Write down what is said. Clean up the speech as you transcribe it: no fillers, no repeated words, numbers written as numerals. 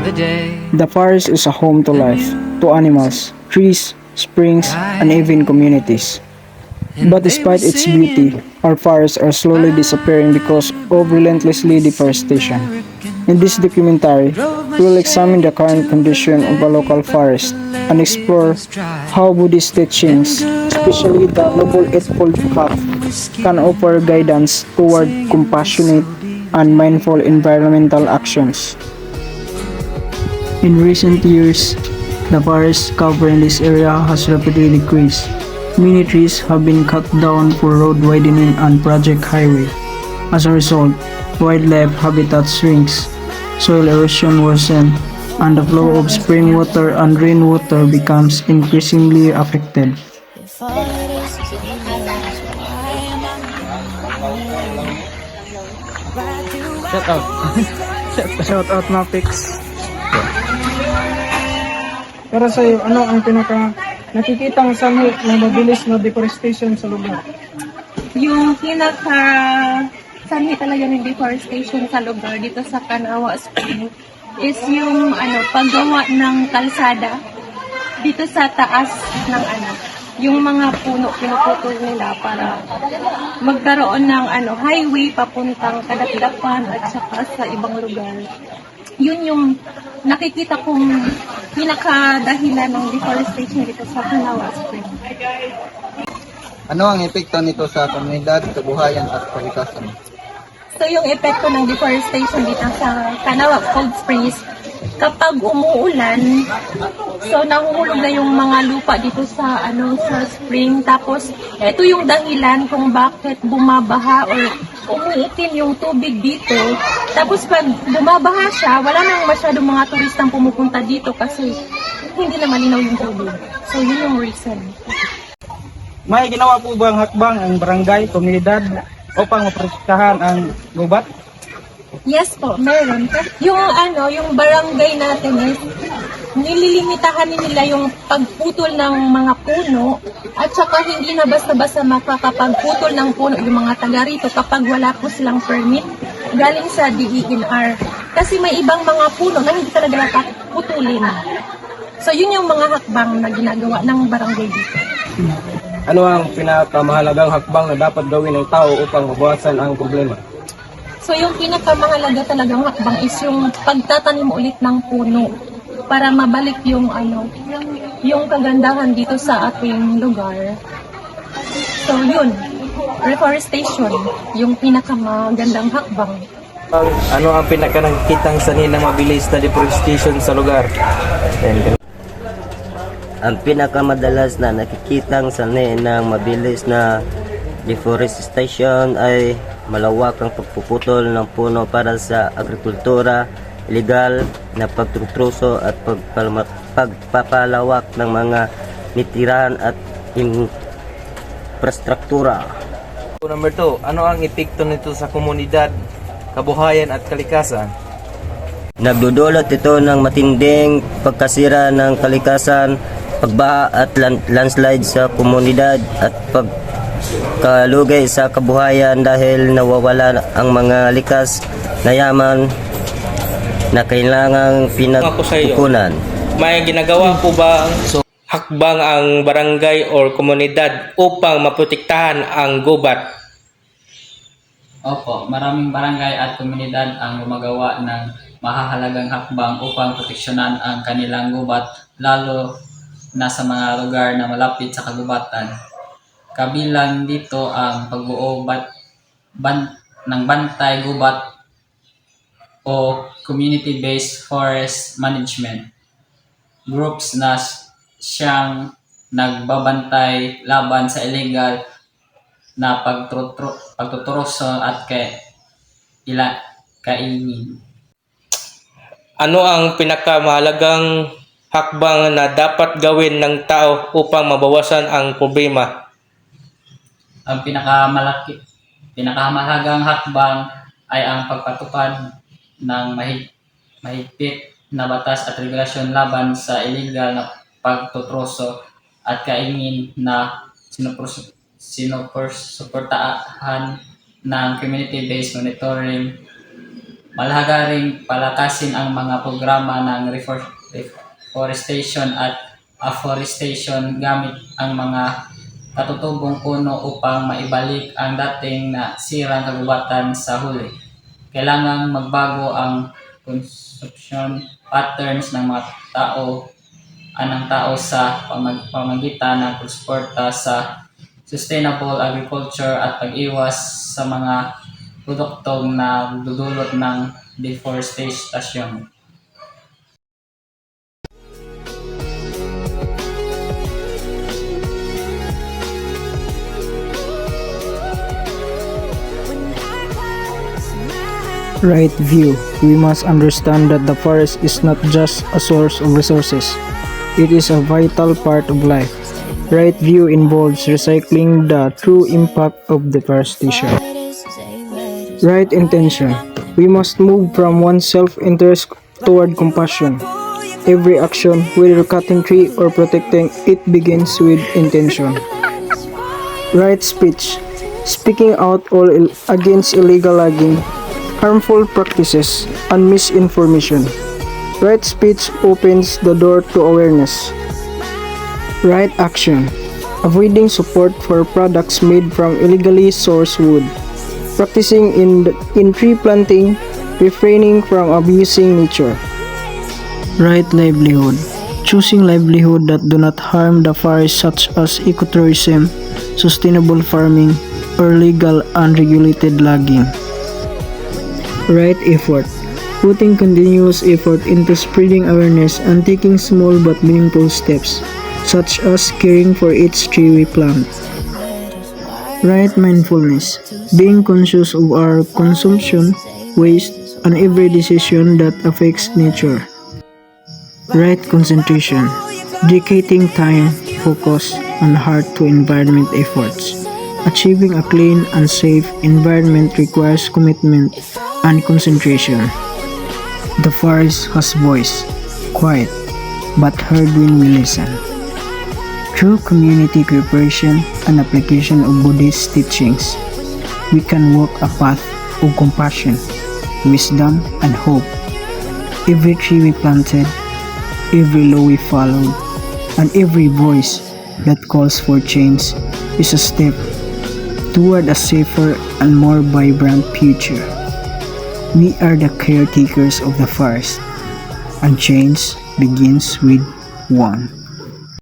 The forest is a home to life, to animals, trees, springs, and even communities. But despite its beauty, our forests are slowly disappearing because of relentlessly deforestation. In this documentary, we will examine the current condition of a local forest and explore how Buddhist teachings, especially the Noble Eightfold Path, can offer guidance toward compassionate and mindful environmental actions. In recent years, the forest cover in this area has rapidly decreased. Many trees have been cut down for road widening and project highway. As a result, wildlife habitat shrinks, soil erosion worsens, and the flow of spring water and rainwater becomes increasingly affected. Shout out. Shout out Mapix. Para sa iyo, ano ang nakikitang sanhi na mabilis na deforestation sa lugar? Yung sanhi talaga ng deforestation sa lugar dito sa Kanawa Spring is yung paggawa ng kalsada dito sa taas ng yung mga puno pinuputol nila para magkaroon ng highway papuntang Kadakdakan at saka sa ibang lugar. Yun yung nakikita kong pinakadahilan ng deforestation dito sa Kanawa Spring. Ano ang epekto nito sa komunidad, kabuhayan at kalikasan? So yung epekto ng deforestation dito sa Kanawa Cold Springs, kapag umuulan, so nahuhulog na yung mga lupa dito sa sa spring. Tapos ito yung dahilan kung bakit bumabaha or umiitim yung tubig dito. Tapos pag bumabaha siya, wala nang masyadong mga turistang pumupunta dito kasi hindi na malinaw yung tubig. So yun yung reason. May ginawa po bang hakbang ang barangay, komunidad upang maprotektahan ang gubat? Yes po, meron. Yung barangay natin is nililimitahan nila yung pagputol ng mga puno at saka hindi na basta-basta makakapagputol ng puno yung mga taga rito kapag wala po silang permit galing sa DENR. Kasi may ibang mga puno na hindi talaga nakaputulin. So yun yung mga hakbang na ginagawa ng barangay dito. Ano ang pinakamahalagang hakbang na dapat gawin ng tao upang mabawasan ang problema? So yung pinakamahalaga talagang hakbang is yung pagtatanim ulit ng puno para mabalik yung yung kagandahan dito sa ating lugar. So yun, reforestation, yung pinakamagandang hakbang. Ano ang pinakanakitang sanhi ng mabilis na deforestation sa lugar? Ang pinakamadalas na nakikitang sanhi ng mabilis na deforestation ay malawak ang pagpuputol ng puno para sa agrikultura, ilegal na pagtutruso at pagpapalawak ng mga nitirahan at infrastruktura. Number 2, ano ang epekto nito sa komunidad, kabuhayan at kalikasan? Nagdudulot ito ng matinding pagkasira ng kalikasan, pagbaha at landslide sa komunidad at pagkalugay sa kabuhayan dahil nawawala ang mga likas na yaman na kailangang pinagkukunan. May ginagawa po ba hakbang ang barangay or komunidad upang maprotektahan ang gubat? Opo, maraming barangay at komunidad ang gumagawa ng mahahalagang hakbang upang proteksyonan ang kanilang gubat, lalo na sa mga lugar na malapit sa kagubatan. Kabilang dito ang pagbuo ng bantay gubat o community-based forest management groups na siyang nagbabantay laban sa illegal na pagtuturoso at kainin. Ano ang pinakamahalagang hakbang na dapat gawin ng tao upang mabawasan ang problema? Ang pinakamahalagang hakbang ay ang pagpatupad ng mahigpit na batas at regulasyon laban sa illegal na pagtutroso at kaingin na sinuportahan ng community-based monitoring Mahalaga ring palakasin ang mga programa ng reforestation at afforestation gamit ang mga katutubong puno upang maibalik ang dating na sirang kagubatan sa huli. Kailangang magbago ang consumption patterns ng mga tao sa pamamagitan ng pagsuporta sa sustainable agriculture at pag-iwas sa mga produktong na dudulot ng deforestation. Right view. We must understand that the forest is not just a source of resources. It is a vital part of life. Right view involves recycling the true impact of deforestation. Right intention. We must move from one's self-interest toward compassion. Every action, whether cutting tree or protecting it, begins with intention. Right speech. Speaking out against illegal logging, harmful practices, and misinformation. Right speech opens the door to awareness. Right action. Avoiding support for products made from illegally sourced wood. Practicing in tree planting, refraining from abusing nature. Right livelihood. Choosing livelihood that do not harm the forest, such as ecotourism, sustainable farming, or legal unregulated logging. Right effort. Putting continuous effort into spreading awareness and taking small but meaningful steps, such as caring for each tree we plant. Right mindfulness. Being conscious of our consumption, waste, and every decision that affects nature. Right concentration. Dedicating time, focus, and heart to environment efforts. Achieving a clean and safe environment requires commitment and concentration. The forest has voice, quiet, but heard when we listen. Through community cooperation and application of Buddhist teachings, we can walk a path of compassion, wisdom, and hope. Every tree we planted, every law we followed, and every voice that calls for change is a step toward a safer and more vibrant future. We are the caretakers of the forest, and change begins with one.